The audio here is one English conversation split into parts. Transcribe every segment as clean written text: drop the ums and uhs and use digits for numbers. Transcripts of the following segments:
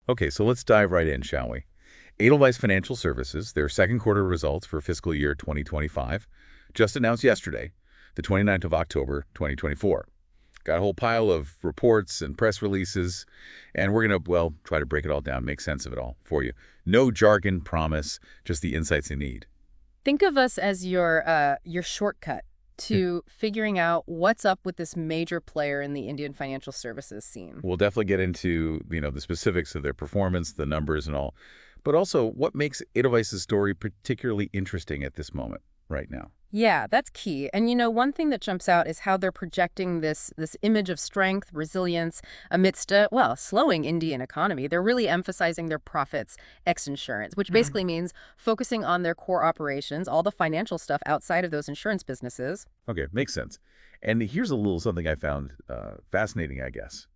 Okay, so let's dive right in, shall we? Edelweiss Financial Services, their second quarter results for fiscal year 2025, just announced yesterday, the 29th of October, 2024. Got a whole pile of reports and press releases, and we're going to, well, try to break it all down, make sense of it all for you. No jargon, promise, just the insights you need. Think of us as your shortcut Yeah. to figuring out what's up with this major player in the Indian financial services scene. We'll definitely get into, the specifics of their performance, the numbers and all, but also what makes Edelweiss's story particularly interesting at this moment right now. Yeah, that's key. And one thing that jumps out is how they're projecting this image of strength, resilience amidst a slowing Indian economy. They're really emphasizing their profits ex insurance, which basically means focusing on their core operations, all the financial stuff outside of those insurance businesses. Okay, makes sense. And here's a little something I found fascinating, I guess.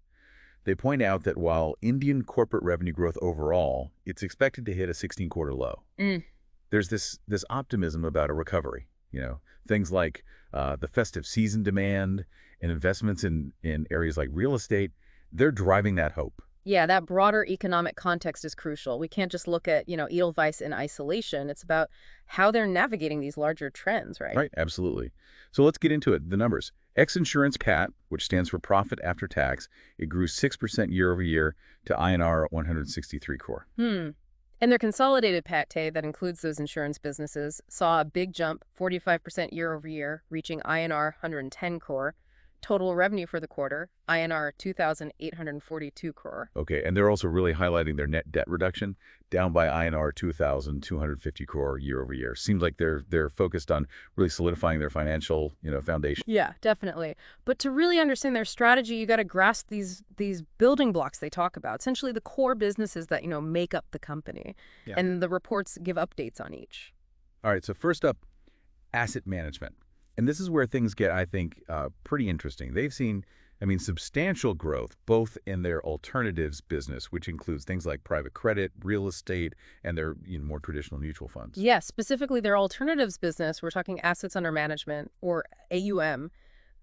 They point out that while Indian corporate revenue growth overall, it's expected to hit a 16-quarter low. Mm. There's this optimism about a recovery. Things like the festive season demand and investments in areas like real estate, they're driving that hope. Yeah, that broader economic context is crucial. We can't just look at, Edelweiss in isolation. It's about how they're navigating these larger trends, right? Right, absolutely. So let's get into it. The numbers. Ex-insurance PAT, which stands for profit after tax, it grew 6% year over year to INR 163 crore. And their consolidated PAT that includes those insurance businesses saw a big jump, 45% year over year, reaching INR 110 crore. Total revenue for the quarter, INR 2,842 crore. Okay, and they're also really highlighting their net debt reduction, down by INR 2,250 crore year over year. Seems like they're focused on really solidifying their financial, foundation. Yeah, definitely. But to really understand their strategy, you got to grasp these building blocks they talk about, essentially the core businesses that, make up the company. Yeah. And the reports give updates on each. All right, so first up, asset management. And this is where things get, I think, pretty interesting. They've seen, substantial growth, both in their alternatives business, which includes things like private credit, real estate, and their more traditional mutual funds. Yes, specifically their alternatives business, we're talking assets under management, or AUM,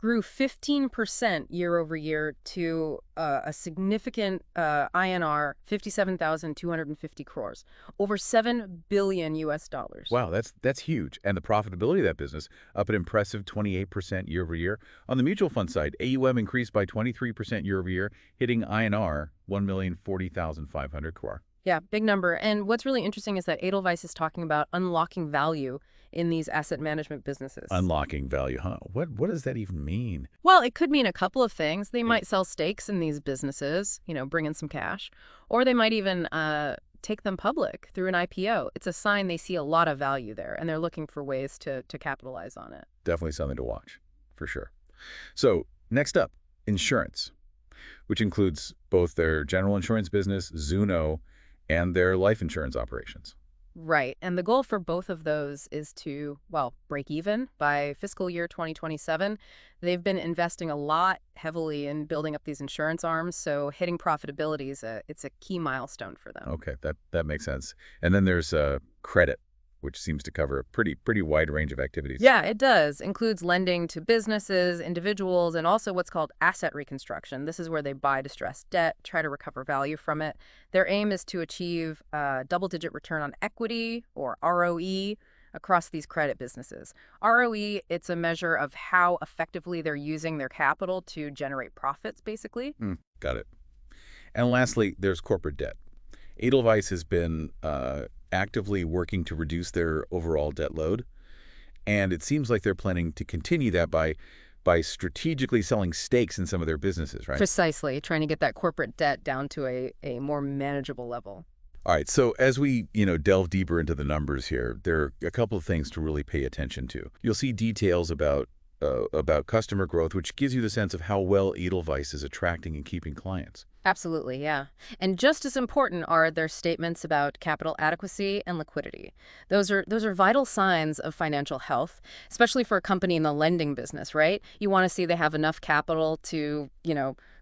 grew 15% year over year to a significant INR 57,250 crores, over 7 billion US dollars. Wow, that's huge. And the profitability of that business up an impressive 28% year over year. On the mutual fund side, AUM increased by 23% year over year, hitting INR 1,040,500 crore. Yeah, big number. And what's really interesting is that Edelweiss is talking about unlocking value in these asset management businesses. Unlocking value, huh? What does that even mean? Well, it could mean a couple of things. They might sell stakes in these businesses, bring in some cash, or they might even take them public through an IPO. It's a sign they see a lot of value there, and they're looking for ways to capitalize on it. Definitely something to watch, for sure. So next up, insurance, which includes both their general insurance business, Zuno, and their life insurance operations. Right. And the goal for both of those is to, break even by fiscal year 2027. They've been investing a lot heavily in building up these insurance arms, so hitting profitability it's a key milestone for them. Okay, that makes sense. And then there's credit, which seems to cover a pretty wide range of activities. Yeah, it does. Includes lending to businesses, individuals, and also what's called asset reconstruction. This is where they buy distressed debt, try to recover value from it. Their aim is to achieve a double-digit return on equity, or ROE, across these credit businesses. ROE, it's a measure of how effectively they're using their capital to generate profits, basically. Got it. And lastly, there's corporate debt. Edelweiss has been actively working to reduce their overall debt load, and it seems like they're planning to continue that by strategically selling stakes in some of their businesses, right? Precisely, trying to get that corporate debt down to a more manageable level. All right, so as we, delve deeper into the numbers here, there are a couple of things to really pay attention to. You'll see details about customer growth, which gives you the sense of how well Edelweiss is attracting and keeping clients. Absolutely, yeah. And just as important are their statements about capital adequacy and liquidity. Those are vital signs of financial health, especially for a company in the lending business, right? You want to see they have enough capital to,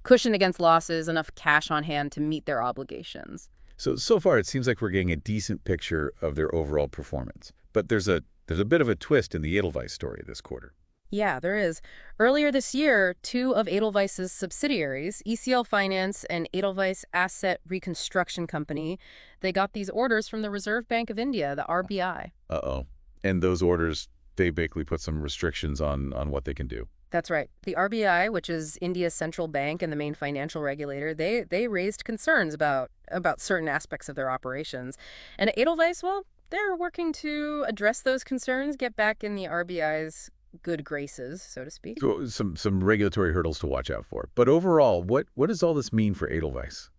cushion against losses, enough cash on hand to meet their obligations. So far, it seems like we're getting a decent picture of their overall performance. But there's a bit of a twist in the Edelweiss story this quarter. Yeah, there is. Earlier this year, two of Edelweiss's subsidiaries, ECL Finance and Edelweiss Asset Reconstruction Company, they got these orders from the Reserve Bank of India, the RBI. Uh-oh. And those orders, they basically put some restrictions on what they can do. That's right. The RBI, which is India's central bank and the main financial regulator, they raised concerns about certain aspects of their operations. And at Edelweiss, well, they're working to address those concerns, get back in the RBI's good graces, so to speak. So some regulatory hurdles to watch out for. But overall, what does all this mean for Edelweiss?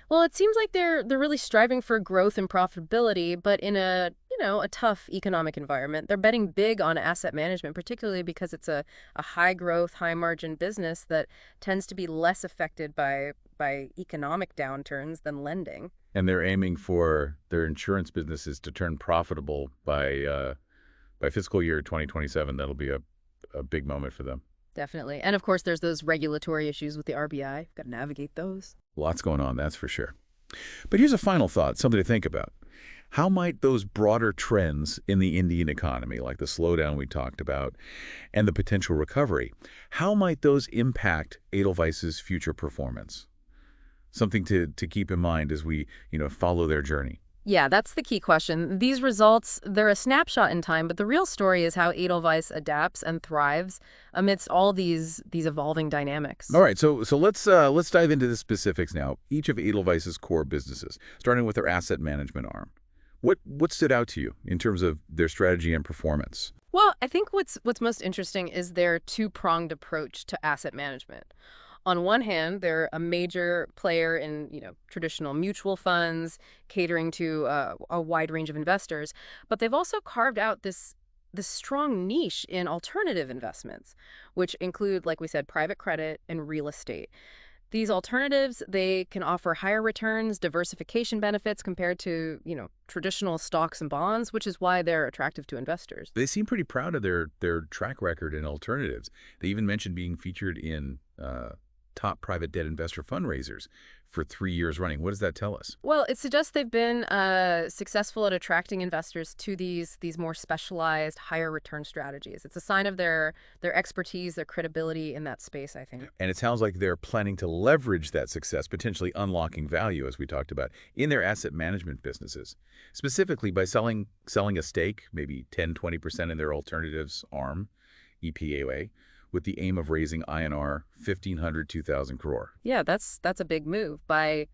Well, it seems like they're really striving for growth and profitability, but in a tough economic environment. They're betting big on asset management, particularly because it's a high growth, high margin business that tends to be less affected by economic downturns than lending. And they're aiming for their insurance businesses to turn profitable by fiscal year 2027. That'll be a big moment for them. Definitely. And of course, there's those regulatory issues with the RBI. Got to navigate those. Lots going on, that's for sure. But here's a final thought, something to think about. How might those broader trends in the Indian economy, like the slowdown we talked about and the potential recovery, how might those impact Edelweiss's future performance? Something to keep in mind as we, follow their journey. Yeah, that's the key question. These results, they're a snapshot in time, but the real story is how Edelweiss adapts and thrives amidst all these evolving dynamics. All right, so let's dive into the specifics now. Each of Edelweiss's core businesses, starting with their asset management arm. What stood out to you in terms of their strategy and performance? Well, I think what's most interesting is their two-pronged approach to asset management. On one hand, they're a major player in, traditional mutual funds, catering to a wide range of investors, but they've also carved out this strong niche in alternative investments, which include, like we said, private credit and real estate. These alternatives, they can offer higher returns, diversification benefits compared to, traditional stocks and bonds, which is why they're attractive to investors. They seem pretty proud of their track record in alternatives. They even mentioned being featured in top private debt investor fundraisers for 3 years running. What does that tell us? Well, it suggests they've been successful at attracting investors to these more specialized, higher return strategies. It's a sign of their expertise, their credibility in that space, I think. And it sounds like they're planning to leverage that success, potentially unlocking value, as we talked about, in their asset management businesses, specifically by selling a stake, maybe 10-20% in their alternatives arm, EPAA, with the aim of raising INR 1,500-2,000 crore. Yeah, that's a big move. By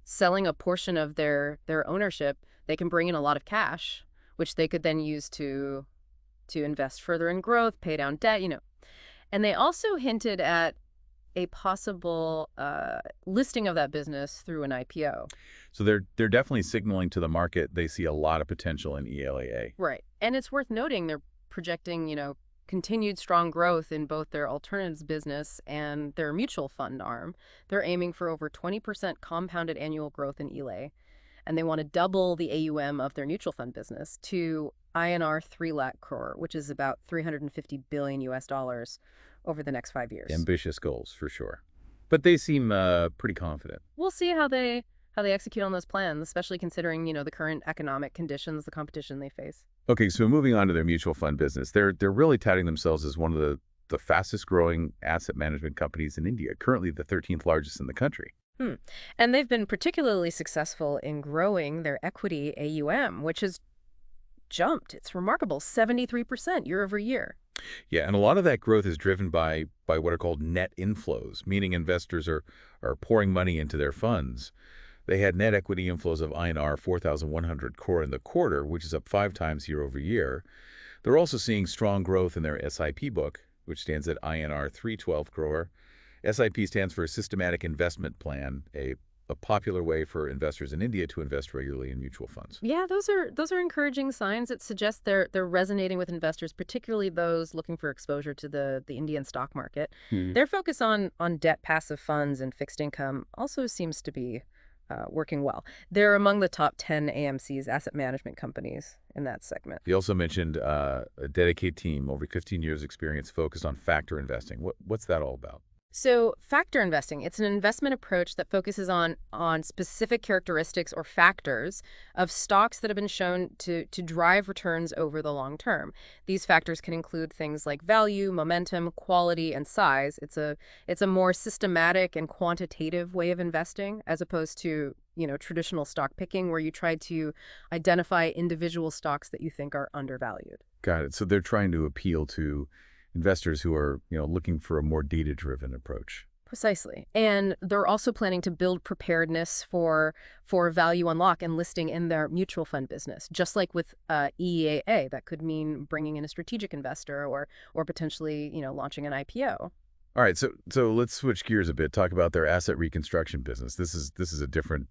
selling a portion of their ownership, they can bring in a lot of cash, which they could then use to invest further in growth, pay down debt. And they also hinted at a possible listing of that business through an IPO. So they're definitely signaling to the market they see a lot of potential in ELAA. Right. And it's worth noting they're projecting, continued strong growth in both their alternatives business and their mutual fund arm. They're aiming for over 20% compounded annual growth in ELAA, and they want to double the AUM of their mutual fund business to INR 3 lakh crore, which is about 350 billion US dollars over the next 5 years. Ambitious goals, for sure. But they seem pretty confident. We'll see how they execute on those plans, especially considering, the current economic conditions, the competition they face. Okay, so moving on to their mutual fund business, they're really touting themselves as one of the fastest growing asset management companies in India, currently the 13th largest in the country. Hmm. And they've been particularly successful in growing their equity AUM, which has jumped. It's remarkable, 73% year over year. Yeah, and a lot of that growth is driven by what are called net inflows, meaning investors are pouring money into their funds. They had net equity inflows of INR 4,100 crore in the quarter, which is up 5 times year over year. They're also seeing strong growth in their SIP book, which stands at INR 312 crore. SIP stands for Systematic Investment Plan, a popular way for investors in India to invest regularly in mutual funds. Yeah, those are encouraging signs. It suggests they're resonating with investors, particularly those looking for exposure to the Indian stock market. Their focus on debt passive funds and fixed income also seems to be working well. They're among the top 10 AMC's asset management companies in that segment. He also mentioned a dedicated team, over 15 years experience focused on factor investing. What's that all about? So factor investing, it's an investment approach that focuses on specific characteristics or factors of stocks that have been shown to drive returns over the long term. These factors can include things like value, momentum, quality, and size. It's a more systematic and quantitative way of investing as opposed to, traditional stock picking where you try to identify individual stocks that you think are undervalued. Got it. So they're trying to appeal to investors who are, looking for a more data-driven approach. Precisely. And they're also planning to build preparedness for value unlock and listing in their mutual fund business. Just like with EAA, that could mean bringing in a strategic investor or potentially, launching an IPO. All right, so let's switch gears a bit. Talk about their asset reconstruction business. This is a different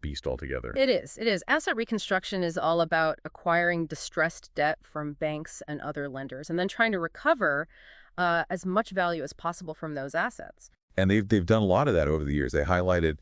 beast altogether. It is. It is. Asset reconstruction is all about acquiring distressed debt from banks and other lenders and then trying to recover as much value as possible from those assets. And they've done a lot of that over the years. They highlighted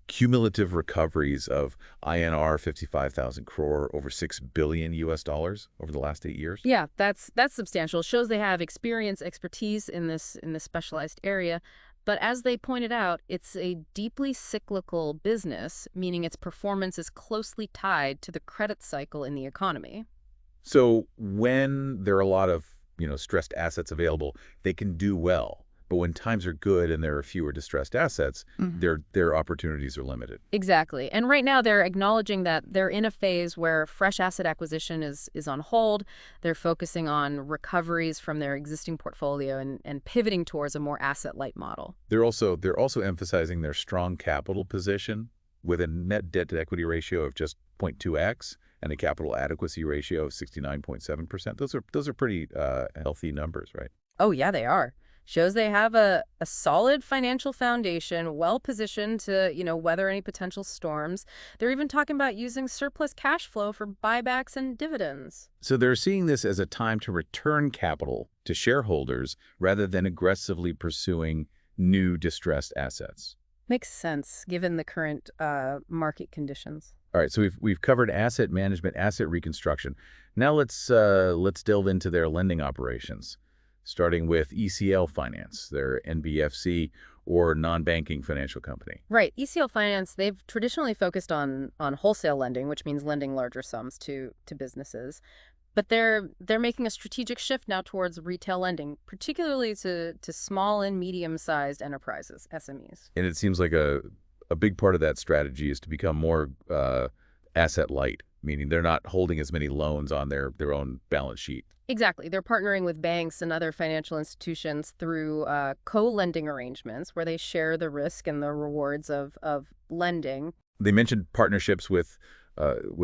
cumulative recoveries of INR 55,000 crore, over $6 billion over the last 8 years. Yeah, that's substantial. It shows they have experience, expertise in this specialized area. But as they pointed out, it's a deeply cyclical business, meaning its performance is closely tied to the credit cycle in the economy. So when there are a lot of stressed assets available, they can do well. But when times are good and there are fewer distressed assets, their opportunities are limited. Exactly. And right now they're acknowledging that they're in a phase where fresh asset acquisition is on hold. They're focusing on recoveries from their existing portfolio and pivoting towards a more asset-light model. They're also emphasizing their strong capital position with a net debt to equity ratio of just 0.2x and a capital adequacy ratio of 69.7%. Those are pretty healthy numbers, right? Oh, yeah, they are. Shows they have a solid financial foundation, well positioned to, weather any potential storms. They're even talking about using surplus cash flow for buybacks and dividends. So they're seeing this as a time to return capital to shareholders rather than aggressively pursuing new distressed assets. Makes sense, given the current market conditions. All right, so we've covered asset management, asset reconstruction. Now let's delve into their lending operations, starting with ECL Finance, their NBFC or non-banking financial company. Right. ECL Finance, they've traditionally focused on wholesale lending, which means lending larger sums to businesses. But they're making a strategic shift now towards retail lending, particularly to small and medium-sized enterprises, SMEs. And it seems like a big part of that strategy is to become more asset light, meaning they're not holding as many loans on their own balance sheet. Exactly. They're partnering with banks and other financial institutions through co-lending arrangements where they share the risk and the rewards of lending. They mentioned partnerships with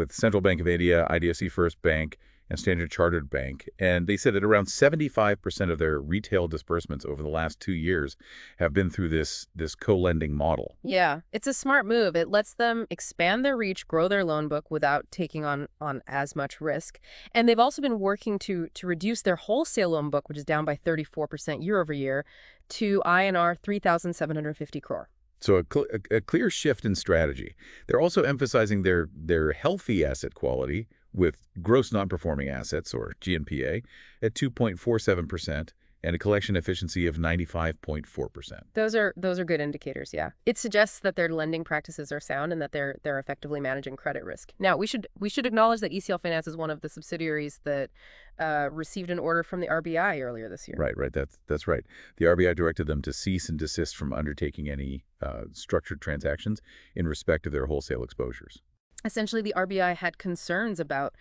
Central Bank of India, IDFC First Bank, and Standard Chartered Bank. And they said that around 75% of their retail disbursements over the last 2 years have been through this co-lending model. Yeah, it's a smart move. It lets them expand their reach, grow their loan book without taking on as much risk. And they've also been working to reduce their wholesale loan book, which is down by 34% year over year, to INR 3,750 crore. So a clear shift in strategy. They're also emphasizing their healthy asset quality with gross non-performing assets, or GNPA, at 2.47% and a collection efficiency of 95.4%. Those are good indicators, yeah. It suggests that their lending practices are sound and that they're effectively managing credit risk. Now, we should acknowledge that ECL Finance is one of the subsidiaries that received an order from the RBI earlier this year. Right. That's right. The RBI directed them to cease and desist from undertaking any structured transactions in respect of their wholesale exposures. Essentially, the RBI had concerns about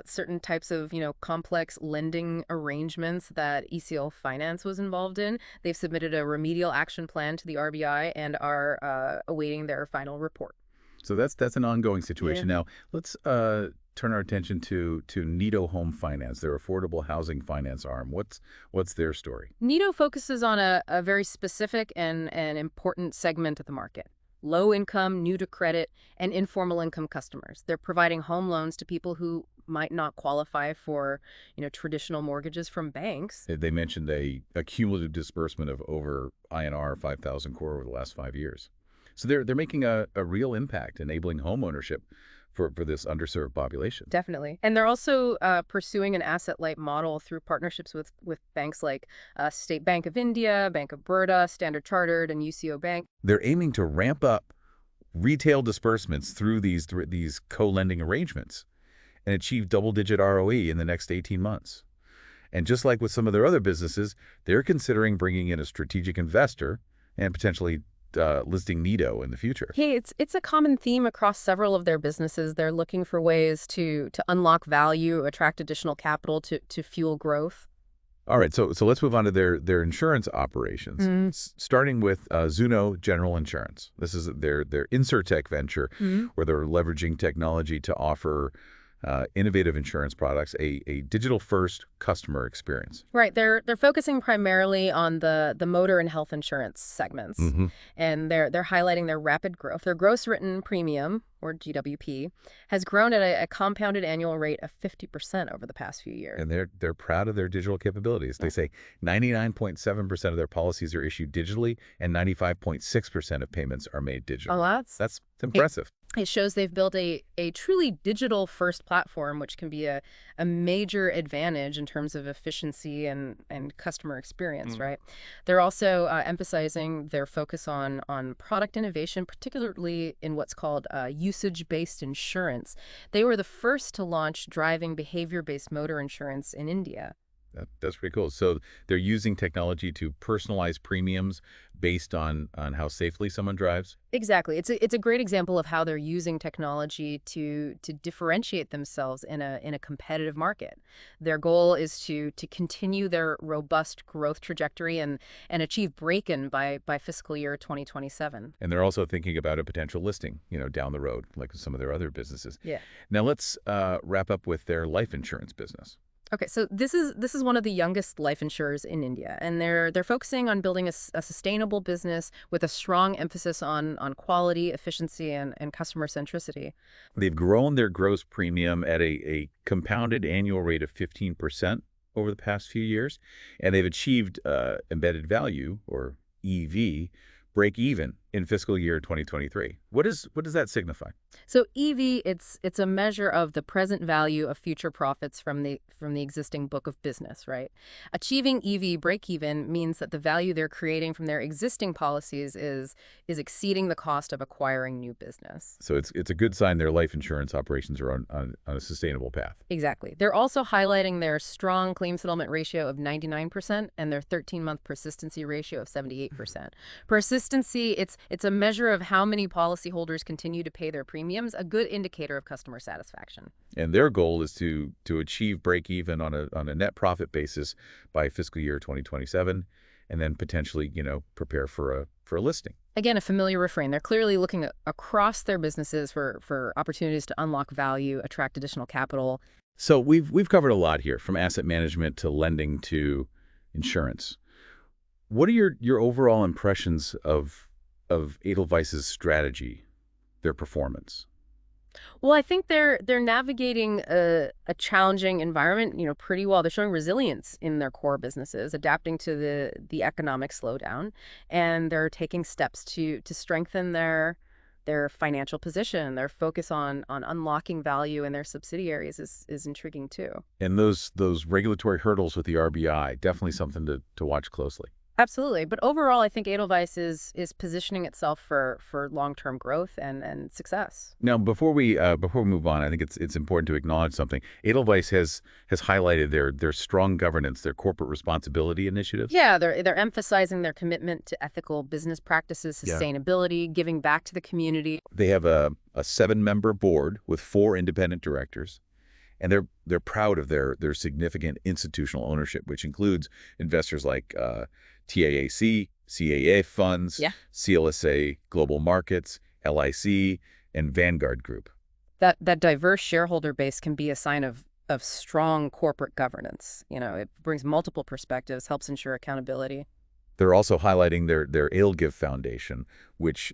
certain types of, complex lending arrangements that ECL Finance was involved in. They've submitted a remedial action plan to the RBI and are awaiting their final report. So that's an ongoing situation. Yeah. Now, let's turn our attention to Nido Home Finance, their affordable housing finance arm. What's their story? Nido focuses on a very specific and important segment of the market. Low income, new to credit, and informal income customers. They're providing home loans to people who might not qualify for, traditional mortgages from banks. They mentioned a cumulative disbursement of over INR 5,000 crore over the last 5 years. So they're making a real impact, enabling home ownership for this underserved population. Definitely. And they're also pursuing an asset-light model through partnerships with banks like State Bank of India, Bank of Baroda, Standard Chartered, and UCO Bank. They're aiming to ramp up retail disbursements through these co-lending arrangements and achieve double-digit ROE in the next 18 months. And just like with some of their other businesses, they're considering bringing in a strategic investor and potentially listing Nido in the future. Hey, it's a common theme across several of their businesses. They're looking for ways to unlock value, attract additional capital to fuel growth. All right, so let's move on to their insurance operations, starting with Zuno General Insurance. This is their InsurTech venture, where they're leveraging technology to offer innovative insurance products, a digital-first customer experience. Right. They're focusing primarily on the motor and health insurance segments, and they're highlighting their rapid growth. Their gross written premium, or GWP, has grown at a compounded annual rate of 50% over the past few years. And they're proud of their digital capabilities. They say 99.7% of their policies are issued digitally, and 95.6% of payments are made digitally. Oh, that's impressive. It shows they've built a truly digital-first platform, which can be a major advantage in terms of efficiency and customer experience, right? They're also emphasizing their focus on product innovation, particularly in what's called usage-based insurance. They were the first to launch driving behavior-based motor insurance in India. That's pretty cool. So they're using technology to personalize premiums based on how safely someone drives? Exactly. It's a great example of how they're using technology to differentiate themselves in a competitive market. Their goal is to continue their robust growth trajectory and achieve break-in by fiscal year 2027. And they're also thinking about a potential listing, down the road, like some of their other businesses. Yeah. Now let's wrap up with their life insurance business. Okay, so this is one of the youngest life insurers in India, and they're focusing on building a sustainable business with a strong emphasis on quality, efficiency, and customer centricity. They've grown their gross premium at a compounded annual rate of 15% over the past few years, and they've achieved embedded value, or EV, break even in fiscal year 2023. What does that signify? So EV, it's a measure of the present value of future profits from the existing book of business, right? Achieving EV break even means that the value they're creating from their existing policies is exceeding the cost of acquiring new business. So it's a good sign their life insurance operations are on a sustainable path. Exactly. They're also highlighting their strong claim settlement ratio of 99% and their 13-month persistency ratio of 78%. Persistency, it's a measure of how many policyholders continue to pay their premiums, a good indicator of customer satisfaction. And their goal is to achieve break even on a net profit basis by fiscal year 2027, and then potentially, prepare for a listing. Again, a familiar refrain. They're clearly looking across their businesses for opportunities to unlock value, attract additional capital. So we've covered a lot here, from asset management to lending to insurance. What are your overall impressions of Edelweiss's strategy, their performance? Well, I think they're navigating a challenging environment, pretty well. They're showing resilience in their core businesses, adapting to the economic slowdown, and they're taking steps to strengthen their financial position. Their focus on unlocking value in their subsidiaries is intriguing too. And those regulatory hurdles with the RBI, definitely something to watch closely. Absolutely. But overall, I think Edelweiss is positioning itself for long-term growth and success. Now, before we move on, I think it's important to acknowledge something. Edelweiss has highlighted their strong governance, their corporate responsibility initiatives. Yeah, they're emphasizing their commitment to ethical business practices, sustainability, giving back to the community. They have a 7-member board with 4 independent directors. And they're proud of their significant institutional ownership, which includes investors like TAAC, CAA Funds, CLSA Global Markets, LIC, and Vanguard Group. That diverse shareholder base can be a sign of strong corporate governance. It brings multiple perspectives, helps ensure accountability. They're also highlighting their Edelweiss Foundation, which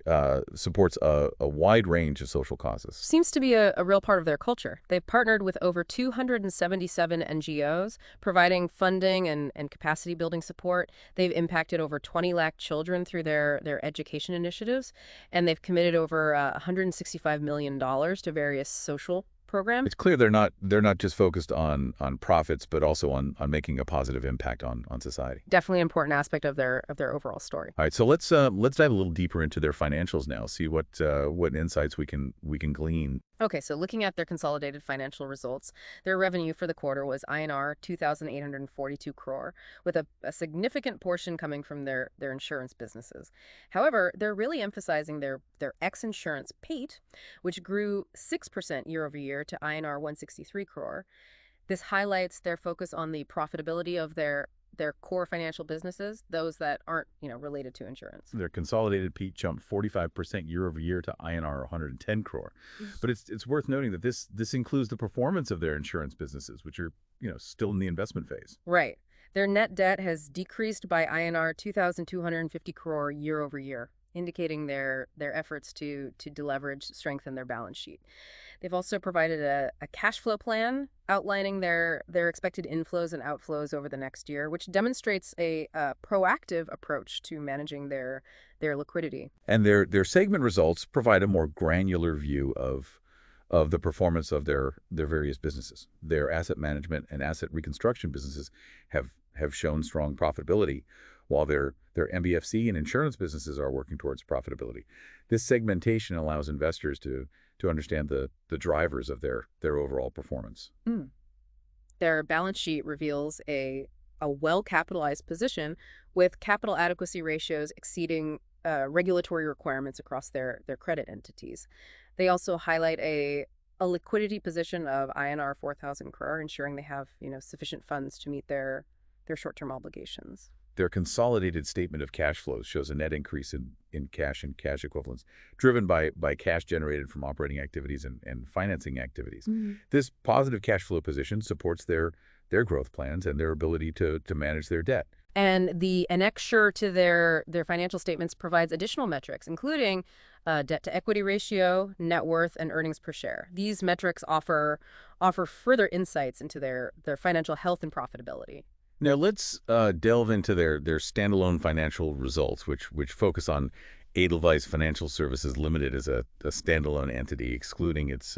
supports a wide range of social causes. Seems to be a real part of their culture. They've partnered with over 277 NGOs, providing funding and capacity building support. They've impacted over 20 lakh children through their education initiatives, and they've committed over $165 million to various social programs. It's clear they're not just focused on profits, but also on making a positive impact on society. Definitely an important aspect of their overall story. All right, so let's dive a little deeper into their financials now. See what insights we can glean. Okay, so looking at their consolidated financial results, their revenue for the quarter was INR 2,842 crore, with a significant portion coming from their insurance businesses. However, they're really emphasizing their ex-insurance PATE, which grew 6% year over year to INR 163 crore. This highlights their focus on the profitability of their core financial businesses, those that aren't, related to insurance. Their consolidated PEAT jumped 45% year over year to INR 110 crore. But it's worth noting that this includes the performance of their insurance businesses, which are still in the investment phase. Right. Their net debt has decreased by INR 2,250 crore year over year, indicating their efforts to deleverage, strengthen their balance sheet. They've also provided a cash flow plan outlining their expected inflows and outflows over the next year, which demonstrates a proactive approach to managing their liquidity. And their segment results provide a more granular view of the performance of their various businesses. Their asset management and asset reconstruction businesses have shown strong profitability, while their MBFC and insurance businesses are working towards profitability. This segmentation allows investors to understand the drivers of their overall performance. Their balance sheet reveals a well-capitalized position with capital adequacy ratios exceeding regulatory requirements across their credit entities. They also highlight a liquidity position of INR 4,000 crore, ensuring they have sufficient funds to meet their short-term obligations. Their consolidated statement of cash flows shows a net increase in cash and cash equivalents, driven by cash generated from operating activities and financing activities. This positive cash flow position supports their growth plans and their ability to manage their debt. And the annexure to their financial statements provides additional metrics, including debt-to-equity ratio, net worth, and earnings per share. These metrics offer further insights into their financial health and profitability. Now let's delve into their standalone financial results, which focus on Edelweiss Financial Services Limited as a standalone entity, excluding its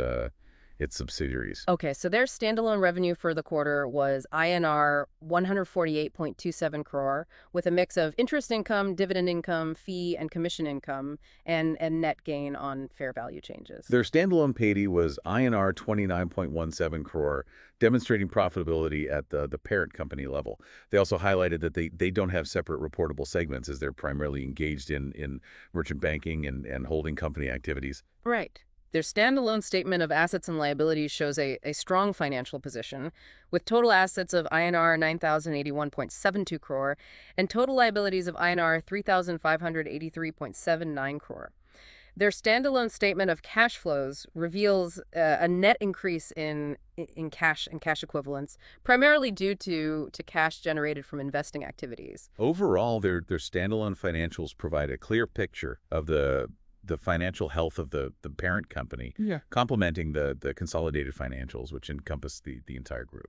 subsidiaries. Okay, so their standalone revenue for the quarter was INR 148.27 crore, with a mix of interest income, dividend income, fee and commission income, and net gain on fair value changes. Their standalone PATE was INR 29.17 crore, demonstrating profitability at the parent company level. They also highlighted that they don't have separate reportable segments, as they're primarily engaged in merchant banking and holding company activities. Right. Their standalone statement of assets and liabilities shows a strong financial position, with total assets of INR 9,081.72 crore and total liabilities of INR 3,583.79 crore. Their standalone statement of cash flows reveals a net increase in cash and cash equivalents, primarily due to cash generated from investing activities. Overall, their standalone financials provide a clear picture of the financial health of the parent company, complementing the consolidated financials, which encompass the entire group.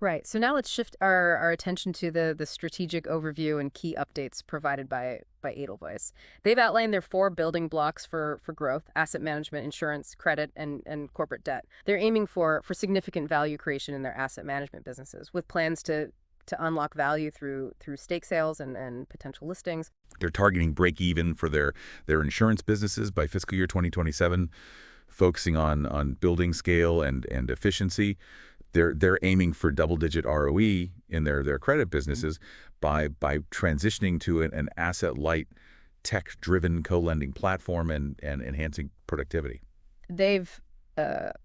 Right. So now let's shift our attention to the strategic overview and key updates provided by Edelweiss. They've outlined their 4 building blocks for growth: asset management, insurance, credit, and corporate debt. They're aiming for significant value creation in their asset management businesses, with plans to unlock value through stake sales and potential listings. They're targeting break-even for their insurance businesses by fiscal year 2027, focusing on building scale and efficiency. They're aiming for double-digit ROE in their credit businesses by transitioning to an asset-light, tech-driven co-lending platform and enhancing productivity. They've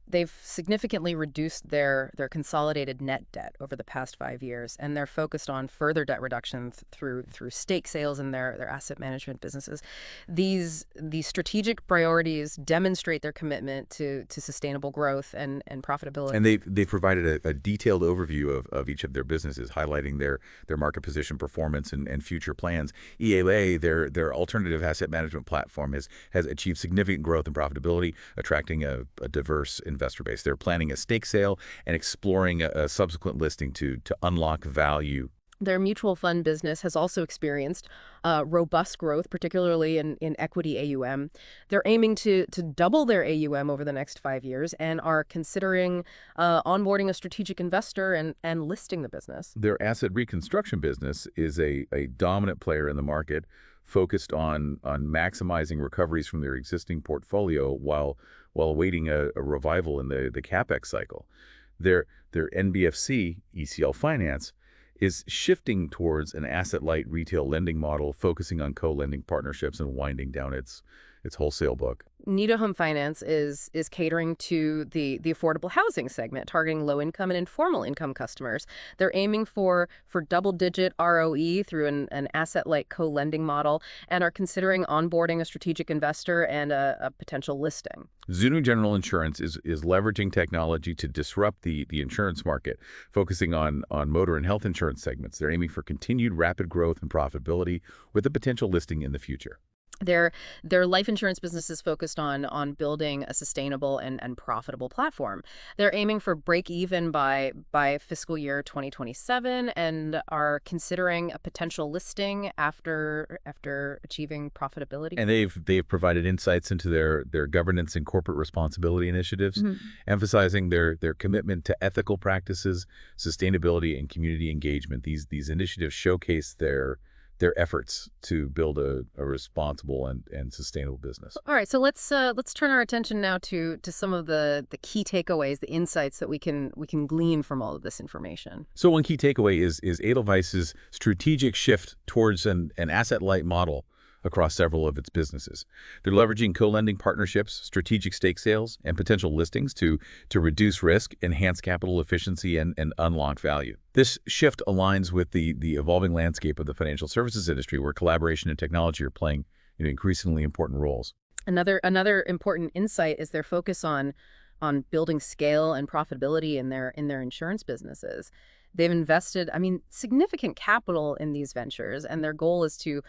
They've significantly reduced their consolidated net debt over the past 5 years, and they're focused on further debt reduction through stake sales in their asset management businesses. These strategic priorities demonstrate their commitment to sustainable growth and profitability. And they've provided a detailed overview of each of their businesses, highlighting their market position, performance, and future plans. EAA, their alternative asset management platform, has achieved significant growth and profitability, attracting a diverse investor base. They're planning a stake sale and exploring a subsequent listing to unlock value. Their mutual fund business has also experienced robust growth, particularly in equity AUM. They're aiming to double their AUM over the next 5 years and are considering onboarding a strategic investor and listing the business. Their asset reconstruction business is a dominant player in the market, focused on maximizing recoveries from their existing portfolio while awaiting a revival in the CapEx cycle. Their NBFC, ECL Finance, is shifting towards an asset-light retail lending model, focusing on co-lending partnerships and winding down its wholesale book. Nita Home Finance is catering to the affordable housing segment, targeting low-income and informal income customers. They're aiming for double-digit ROE through an asset-light co-lending model and are considering onboarding a strategic investor and a potential listing. Zuno General Insurance is leveraging technology to disrupt the insurance market, focusing on motor and health insurance segments. They're aiming for continued rapid growth and profitability with a potential listing in the future. Their life insurance business is focused on building a sustainable and profitable platform. They're aiming for break even by fiscal year 2027 and are considering a potential listing after achieving profitability. And they've provided insights into their governance and corporate responsibility initiatives, emphasizing their commitment to ethical practices, sustainability, and community engagement. These initiatives showcase their efforts to build a responsible and sustainable business. All right, so let's turn our attention now to some of the key takeaways, the insights that we can glean from all of this information. So one key takeaway is Edelweiss's strategic shift towards an asset-light model across several of its businesses. They're leveraging co-lending partnerships, strategic stake sales, and potential listings to reduce risk, enhance capital efficiency, and unlock value. This shift aligns with the evolving landscape of the financial services industry, where collaboration and technology are playing increasingly important roles. Another important insight is their focus on building scale and profitability in their insurance businesses. They've invested, significant capital in these ventures, and their goal is to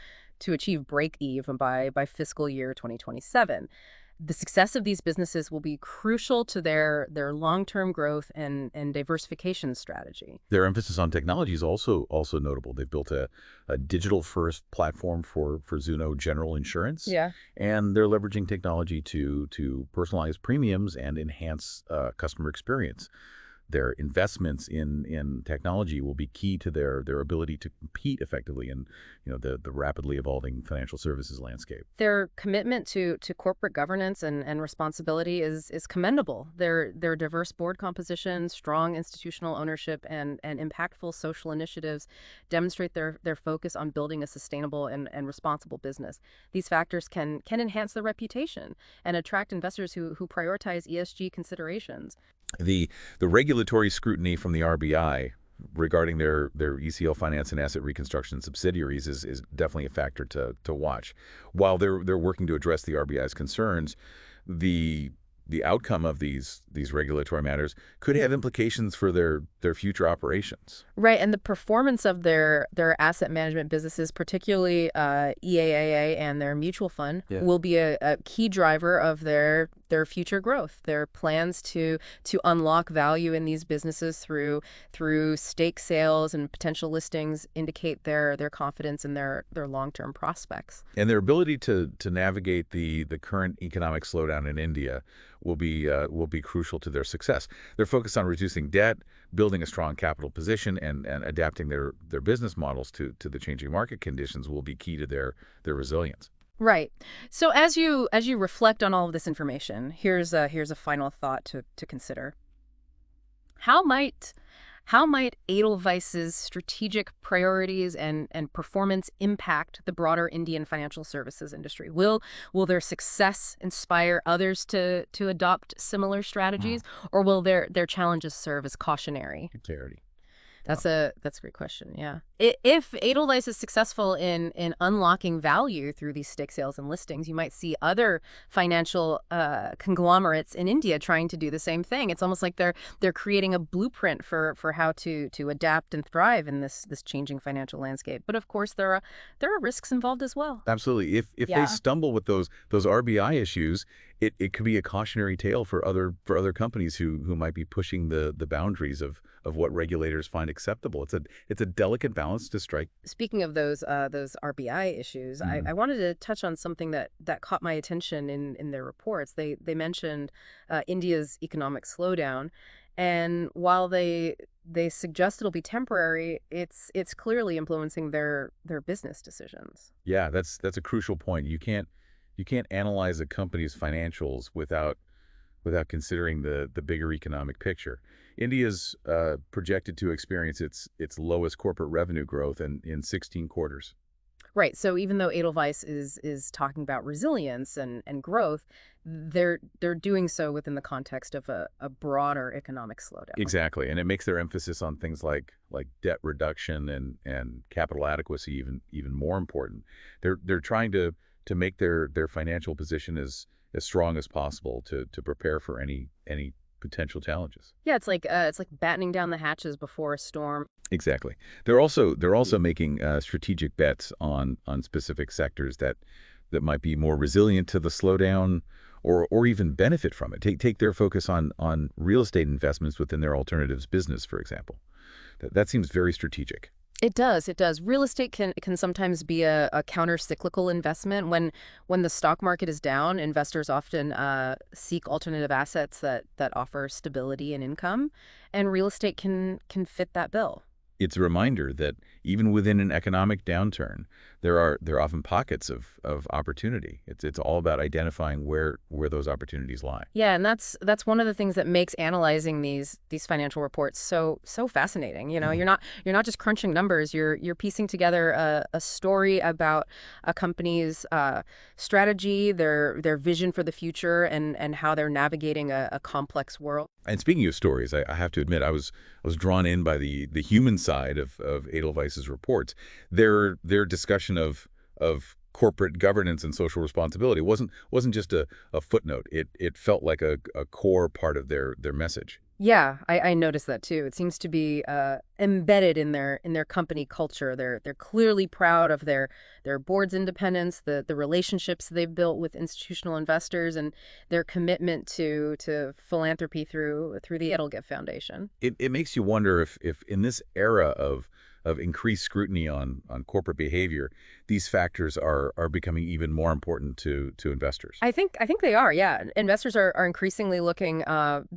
achieve break-even by fiscal year 2027. The success of these businesses will be crucial to their long-term growth and diversification strategy. Their emphasis on technology is also notable. They've built a digital-first platform for Zuno General Insurance. Yeah. And they're leveraging technology to personalize premiums and enhance customer experience. Their investments in technology will be key to their ability to compete effectively in the rapidly evolving financial services landscape. Their commitment to corporate governance and responsibility is commendable. Their diverse board composition, strong institutional ownership, and impactful social initiatives demonstrate their focus on building a sustainable and responsible business. These factors can enhance their reputation and attract investors who prioritize ESG considerations. The regulatory scrutiny from the RBI regarding their ECL Finance and asset reconstruction subsidiaries is definitely a factor to watch. While they're working to address the RBI's concerns, the outcome of these regulatory matters could have implications for their future operations. Right, and the performance of their asset management businesses, particularly EAAA and their mutual fund, will be a key driver of their future growth. Their plans to unlock value in these businesses through stake sales and potential listings indicate their confidence in their long-term prospects. And their ability to navigate the current economic slowdown in India will be crucial to their success. They're focused on reducing debt, building a strong capital position, and adapting their business models to the changing market conditions will be key to their resilience. Right. So as you reflect on all of this information, here's a final thought to consider. How might How might Edelweiss's strategic priorities and performance impact the broader Indian financial services industry? Will their success inspire others to adopt similar strategies, or will their challenges serve as cautionary? Clarity. That's a great question. Yeah. If Edelweiss is successful in unlocking value through these stake sales and listings, you might see other financial conglomerates in India trying to do the same thing. It's almost like they're creating a blueprint for how to adapt and thrive in this changing financial landscape. But of course, there are risks involved as well. Absolutely. If they Yeah. stumble with those RBI issues, it could be a cautionary tale for other companies who might be pushing the boundaries of what regulators find acceptable. It's a delicate balance to strike. Speaking of those RBI issues, I wanted to touch on something that caught my attention in their reports. They mentioned India's economic slowdown, and while they suggest it'll be temporary, it's clearly influencing their business decisions. Yeah, that's a crucial point. You can't analyze a company's financials without considering the bigger economic picture. India's projected to experience its lowest corporate revenue growth in 16 quarters. Right. So even though Edelweiss is talking about resilience and growth, they're doing so within the context of a broader economic slowdown. Exactly, and it makes their emphasis on things like debt reduction and capital adequacy even more important. They're trying to make their financial position as strong as possible to prepare for any potential challenges. Yeah, it's like battening down the hatches before a storm. Exactly. They're also making strategic bets on specific sectors that might be more resilient to the slowdown or even benefit from it. Take their focus on real estate investments within their alternatives business, for example. That seems very strategic. It does. It does. Real estate can sometimes be a counter-cyclical investment. When the stock market is down, investors often seek alternative assets that offer stability and income, and real estate can fit that bill. It's a reminder that even within an economic downturn, there are often pockets of opportunity. It's all about identifying where those opportunities lie. Yeah, and that's one of the things that makes analyzing these financial reports so fascinating. You know, you're not just crunching numbers. You're piecing together a story about a company's strategy, their vision for the future, and how they're navigating a complex world. And speaking of stories, I have to admit I was drawn in by the human side of Edelweiss's reports. Their discussion of corporate governance and social responsibility wasn't just a footnote. It felt like a core part of their message. Yeah, I noticed that too. It seems to be embedded in their company culture. They're clearly proud of their board's independence, the relationships they've built with institutional investors, and their commitment to philanthropy through the Edelgift Foundation. It makes you wonder if in this era of increased scrutiny on corporate behavior, these factors are becoming even more important to investors. I think they are. Yeah, investors are increasingly looking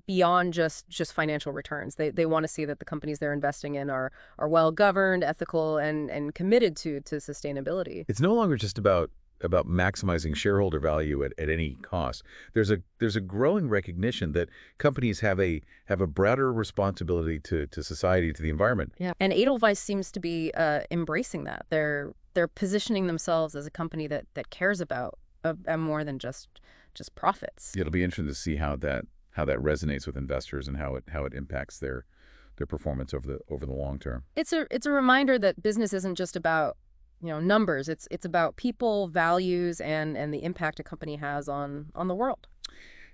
beyond just financial returns. They want to see that the companies they're investing in are well governed, ethical, and committed to sustainability. It's no longer just about maximizing shareholder value at any cost. There's a growing recognition that companies have a broader responsibility to society, to the environment. Yeah, and Edelweiss seems to be embracing that. They're positioning themselves as a company that cares about more than just profits. It'll be interesting to see how that resonates with investors and how it impacts their performance over the long term. It's a reminder that business isn't just about numbers. It's about people, values, and the impact a company has on the world.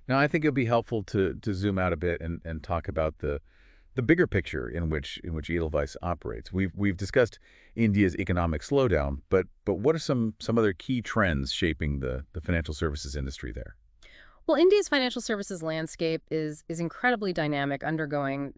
Now, I think it'd be helpful to zoom out a bit and talk about the bigger picture in which Edelweiss operates. We've discussed India's economic slowdown, but what are some other key trends shaping the financial services industry there? Well, India's financial services landscape is incredibly dynamic, undergoing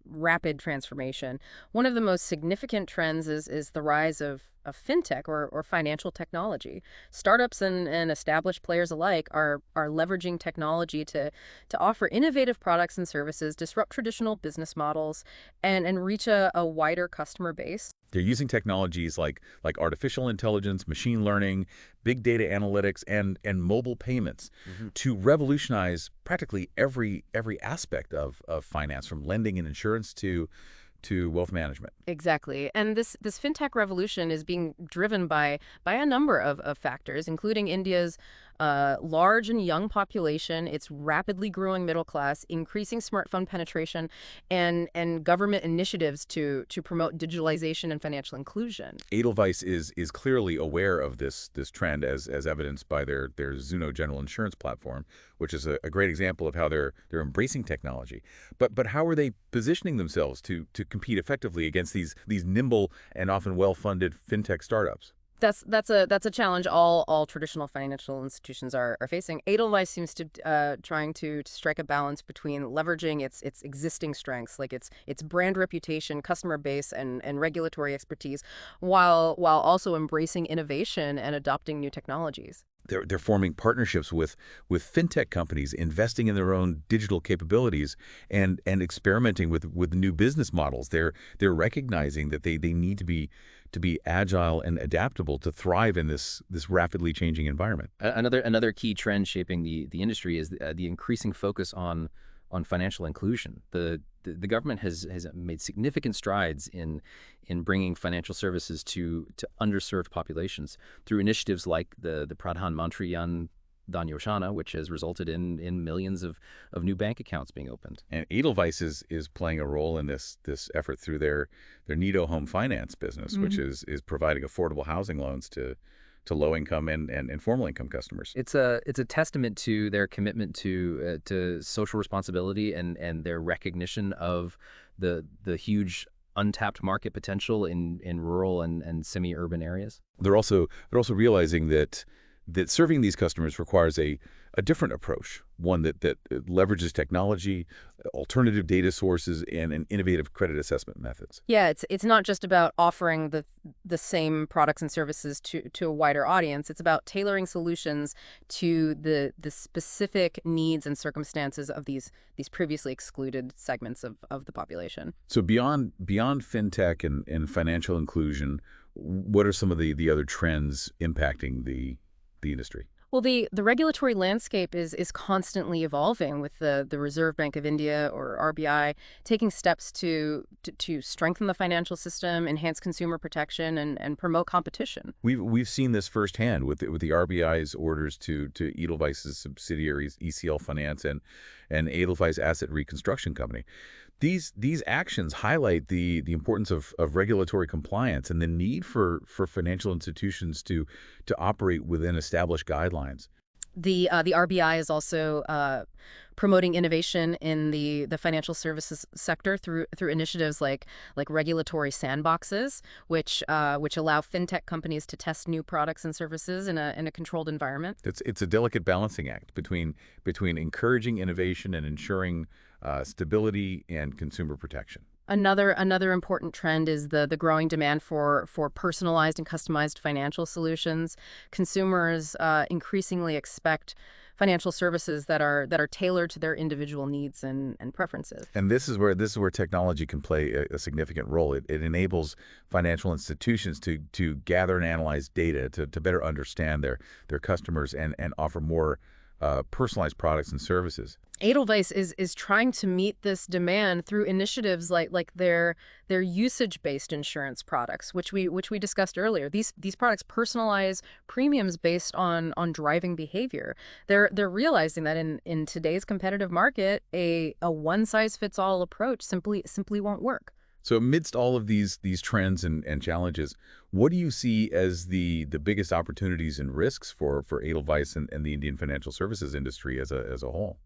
rapid transformation. One of the most significant trends is the rise of fintech or financial technology. Startups and established players alike are leveraging technology to offer innovative products and services, disrupt traditional business models, and reach a wider customer base. They're using technologies like artificial intelligence, machine learning, big data analytics, and mobile payments Hmm. to revolutionize practically every aspect of finance, from lending and insurance to wealth management. Exactly. And this fintech revolution is being driven by a number of factors, including India's large and young population, its rapidly growing middle class, increasing smartphone penetration, and government initiatives to promote digitalization and financial inclusion. Edelweiss is clearly aware of this trend, as evidenced by their Zuno General Insurance platform, which is a great example of how they're embracing technology. But how are they positioning themselves to compete effectively against these nimble and often well-funded fintech startups? That's a challenge all traditional financial institutions are facing. Edelweiss seems to trying to strike a balance between leveraging its existing strengths, like its brand reputation, customer base, and regulatory expertise, while also embracing innovation and adopting new technologies. They're forming partnerships with fintech companies, investing in their own digital capabilities, and experimenting with new business models. They're recognizing that they need to be agile and adaptable to thrive in this rapidly changing environment. Another key trend shaping the industry is the increasing focus on financial inclusion. The government has made significant strides in bringing financial services to underserved populations through initiatives like the Pradhan Mantri Jan Dhan Yoshana, which has resulted in millions of new bank accounts being opened. And Edelweiss is playing a role in this effort through their Nido Home Finance business, which is providing affordable housing loans to low-income and informal-income customers. It's a testament to their commitment to social responsibility and their recognition of the huge untapped market potential in rural and semi-urban areas. They're also realizing that serving these customers requires a different approach, one that leverages technology, alternative data sources, and innovative credit assessment methods. Yeah, it's not just about offering the same products and services to a wider audience. It's about tailoring solutions to the specific needs and circumstances of these previously excluded segments of the population. So beyond fintech and financial inclusion, what are some of the other trends impacting the industry? Well, the regulatory landscape is constantly evolving, with the Reserve Bank of India, or RBI, taking steps to strengthen the financial system, enhance consumer protection, and promote competition. We've seen this firsthand with the RBI's orders to Edelweiss's subsidiaries, ECL Finance and Edelweiss Asset Reconstruction Company. These actions highlight the importance of regulatory compliance and the need for financial institutions to operate within established guidelines. The RBI is also promoting innovation in the financial services sector through initiatives like regulatory sandboxes, which allow fintech companies to test new products and services in a controlled environment. It's a delicate balancing act between encouraging innovation and ensuring stability and consumer protection. Another important trend is the growing demand for personalized and customized financial solutions. Consumers increasingly expect financial services that are tailored to their individual needs and preferences. And this is where technology can play a significant role. It enables financial institutions to gather and analyze data to better understand their customers and offer more personalized products and services. Edelweiss is trying to meet this demand through initiatives like their usage-based insurance products, which we discussed earlier. These products personalize premiums based on driving behavior. They're realizing that in today's competitive market, a one-size-fits-all approach simply won't work. So amidst all of these trends and challenges, what do you see as the biggest opportunities and risks for Edelweiss and the Indian financial services industry as a whole?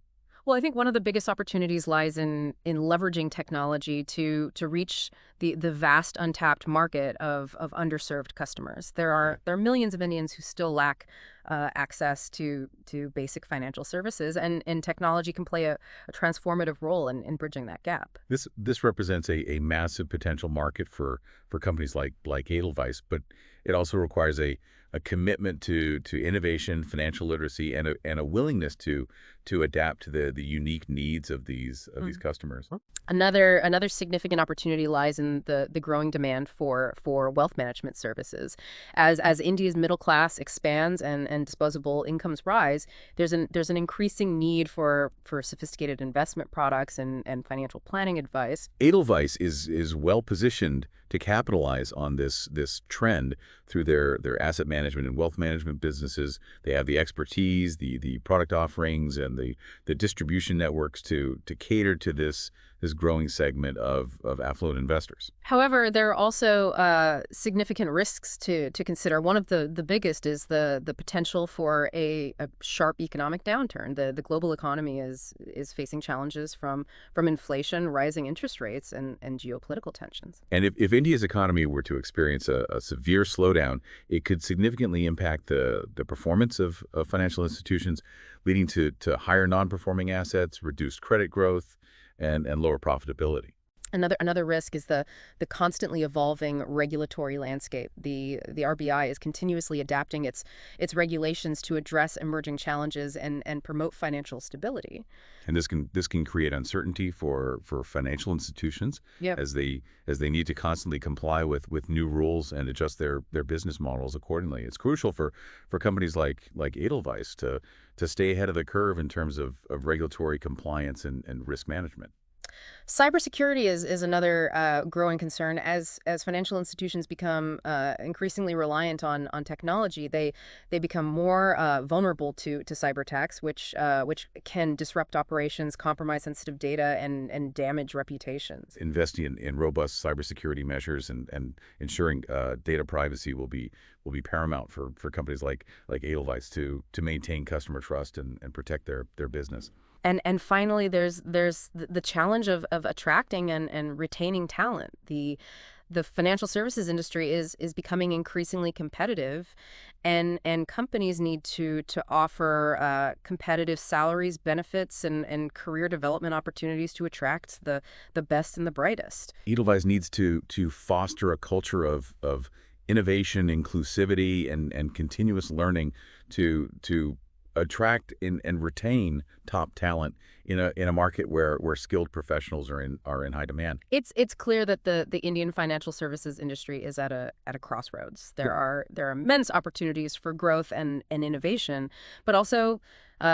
Well, I think one of the biggest opportunities lies in leveraging technology to reach the vast untapped market of underserved customers. There are millions of Indians who still lack access to basic financial services, and technology can play a transformative role in bridging that gap. This represents a massive potential market for companies like Edelweiss, but it also requires a commitment to innovation, financial literacy, and a willingness to to adapt to the unique needs of these customers. Another significant opportunity lies in the growing demand for wealth management services. As India's middle class expands and disposable incomes rise, there's an increasing need for sophisticated investment products and financial planning advice. Edelweiss is well positioned to capitalize on this trend through their asset management and wealth management businesses. They have the expertise, the product offerings, and the distribution networks to cater to this growing segment of affluent investors. However, there are also significant risks to consider. One of the biggest is the potential for a sharp economic downturn. The global economy is facing challenges from inflation, rising interest rates, and geopolitical tensions. And if India's economy were to experience a severe slowdown, it could significantly impact the performance of financial institutions, leading to higher non-performing assets, reduced credit growth, and lower profitability. Another risk is the constantly evolving regulatory landscape. The RBI is continuously adapting its regulations to address emerging challenges and promote financial stability. And this can create uncertainty for financial institutions Yep. as they need to constantly comply with new rules and adjust their business models accordingly. It's crucial for companies like Edelweiss to stay ahead of the curve in terms of regulatory compliance and risk management. Cybersecurity is another growing concern. As financial institutions become increasingly reliant on technology, they become more vulnerable to cyber attacks, which can disrupt operations, compromise sensitive data, and damage reputations. Investing in robust cybersecurity measures and ensuring data privacy will be paramount for companies like Edelweiss to maintain customer trust and protect their business. And finally, there's the challenge of attracting and retaining talent. The financial services industry is becoming increasingly competitive, and companies need to offer competitive salaries, benefits, and career development opportunities to attract the best and the brightest. Edelweiss needs to foster a culture of innovation, inclusivity, and continuous learning to attract and retain top talent in a market where skilled professionals are in high demand. It's clear that the Indian financial services industry is at a crossroads. There are immense opportunities for growth and innovation, but also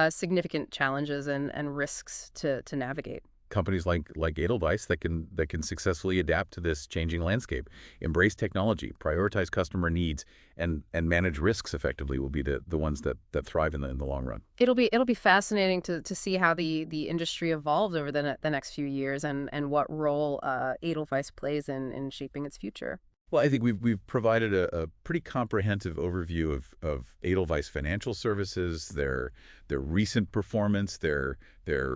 significant challenges and risks to navigate. Companies like Edelweiss that can successfully adapt to this changing landscape, embrace technology, prioritize customer needs, and manage risks effectively will be the ones that thrive in the long run. It'll be fascinating to see how the industry evolves over the next few years and what role Edelweiss plays in shaping its future. Well, I think we've provided a pretty comprehensive overview of Edelweiss Financial Services, their recent performance, their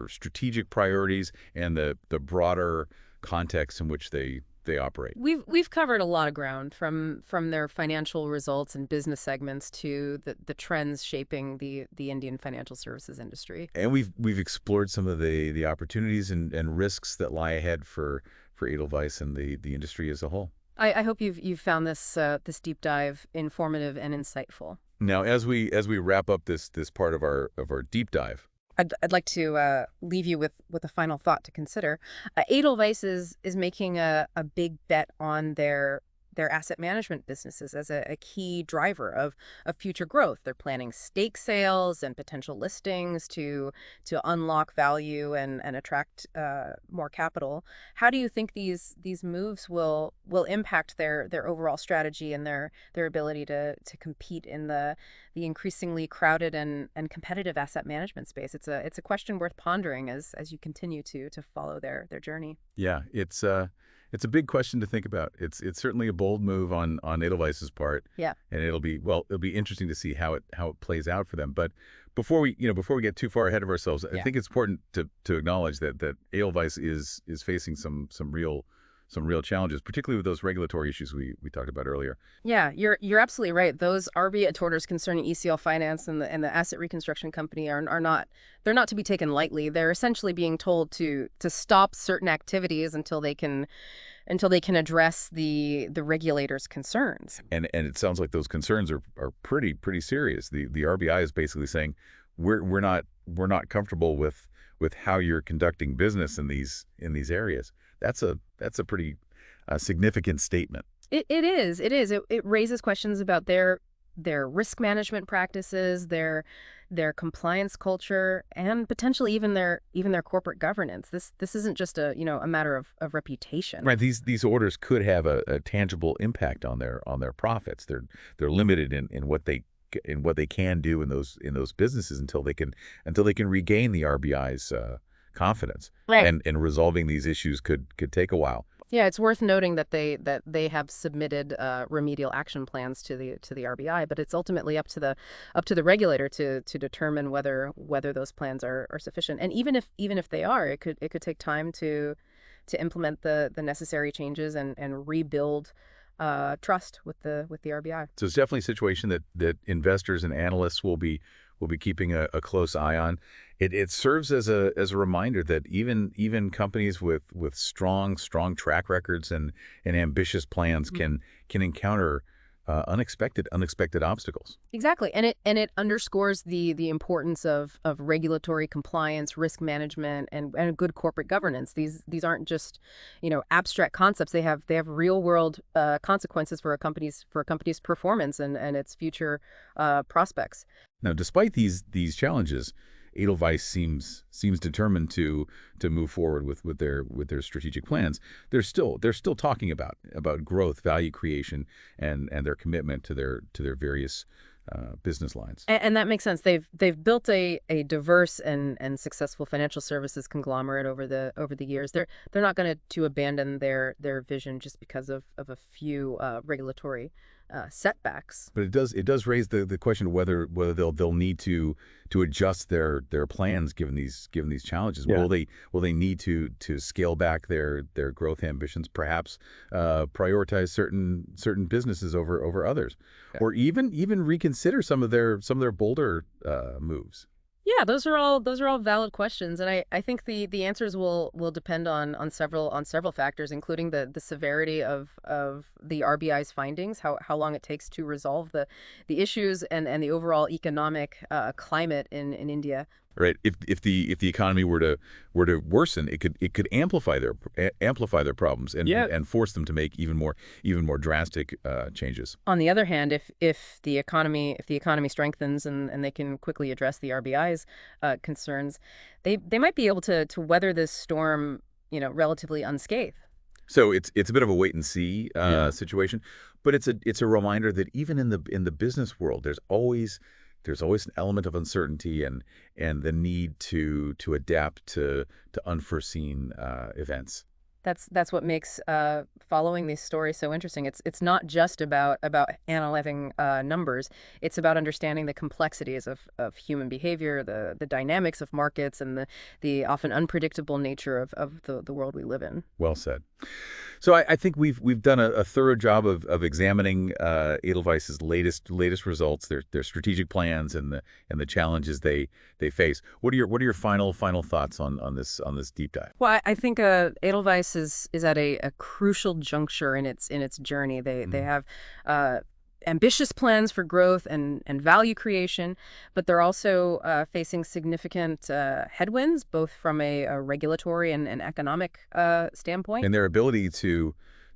strategic priorities, and the broader context in which they operate. We've covered a lot of ground from their financial results and business segments to the trends shaping the Indian financial services industry. And we've explored some of the opportunities and risks that lie ahead for Edelweiss and the industry as a whole. I hope you've found this deep dive informative and insightful. Now, as we wrap up this part of our deep dive, I'd like to leave you with a final thought to consider. Edelweiss is making a big bet on their asset management businesses as a key driver of future growth. They're planning stake sales and potential listings to unlock value and attract more capital. How do you think these moves will impact their overall strategy and their ability to compete in the increasingly crowded and competitive asset management space? It's a question worth pondering as you continue to follow their journey. yeah, it's a big question to think about. It's certainly a bold move on Edelweiss's part. Yeah. And it'll be interesting to see how it plays out for them. But before we get too far ahead of ourselves, I think it's important to acknowledge that Edelweiss is facing some real challenges, particularly with those regulatory issues we talked about earlier. Yeah, you're absolutely right. Those RBI orders concerning ECL Finance and the asset reconstruction company are not to be taken lightly. They're essentially being told to stop certain activities until they can address the regulators' concerns. And it sounds like those concerns are pretty serious. The RBI is basically saying we're not comfortable with how you're conducting business in these areas. That's a pretty significant statement. It is. It is. It raises questions about their risk management practices, their compliance culture, and potentially even their corporate governance. This isn't just a matter of reputation. Right. These orders could have a tangible impact on their profits. They're limited in what they can do in those businesses until they can regain the RBI's confidence. Right. And resolving these issues could take a while. Yeah, it's worth noting that they have submitted remedial action plans to the RBI, but it's ultimately up to the regulator to determine whether those plans are sufficient. And even if they are, it could take time to implement the necessary changes and rebuild trust with the RBI. So it's definitely a situation that investors and analysts will be keeping a close eye on. It serves as a reminder that even companies with strong track records and ambitious plans can encounter unexpected obstacles. Exactly. And it underscores the importance of regulatory compliance, risk management, and good corporate governance. These aren't just, abstract concepts. They have real world consequences for a company's performance and its future prospects. Now, despite these challenges, Edelweiss seems determined to move forward with their strategic plans. They're still talking about growth, value creation, and their commitment to their various business lines. And that makes sense. They've built a diverse and successful financial services conglomerate over the years. They're not going to abandon their vision just because of a few regulatory setbacks. But it does raise the question of whether they'll need to adjust their plans given these challenges. Yeah. Will they need to scale back their growth ambitions, perhaps prioritize certain businesses over others, or even reconsider some of their bolder moves? Yeah, those are all valid questions, and I think the answers will depend on several factors, including the severity of the RBI's findings, how long it takes to resolve the issues, and the overall economic climate in India. Right. If the economy were to worsen, it could amplify their problems and force them to make even more drastic changes. On the other hand, if the economy strengthens and they can quickly address the RBI's concerns, they might be able to weather this storm, relatively unscathed. So it's a bit of a wait and see situation, but it's a reminder that even in the business world, there's always an element of uncertainty and the need to adapt to unforeseen events. That's what makes following these stories so interesting. It's not just about analyzing numbers. It's about understanding the complexities of human behavior, the dynamics of markets, and the often unpredictable nature of the world we live in. Well said. So I think we've done a thorough job of examining Edelweiss's latest results, their strategic plans, and the challenges they face. What are your final thoughts on this deep dive? Well, I think Edelweiss is at a crucial juncture in its journey. They have ambitious plans for growth and value creation, but they're also facing significant headwinds, both from a regulatory and economic standpoint. And their ability to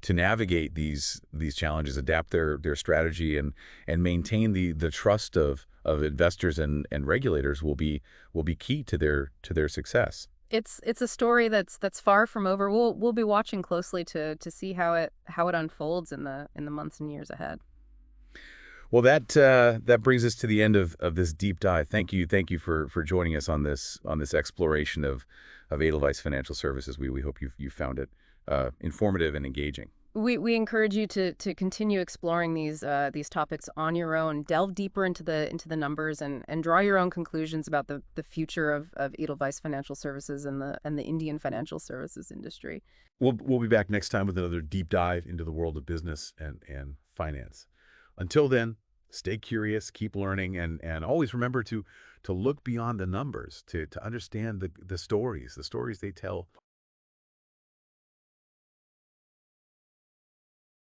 navigate these challenges, adapt their strategy, and maintain the trust of investors and regulators will be key to their success. It's a story that's far from over. We'll be watching closely to see how it unfolds in the months and years ahead. Well, that brings us to the end of this deep dive. Thank you for joining us on this exploration of Edelweiss Financial Services. We hope you found it informative and engaging. We encourage you to continue exploring these topics on your own. Delve deeper into the numbers and draw your own conclusions about the future of Edelweiss Financial Services and the Indian financial services industry. We'll be back next time with another deep dive into the world of business and finance. Until then, stay curious, keep learning, and always remember to look beyond the numbers, to understand the stories they tell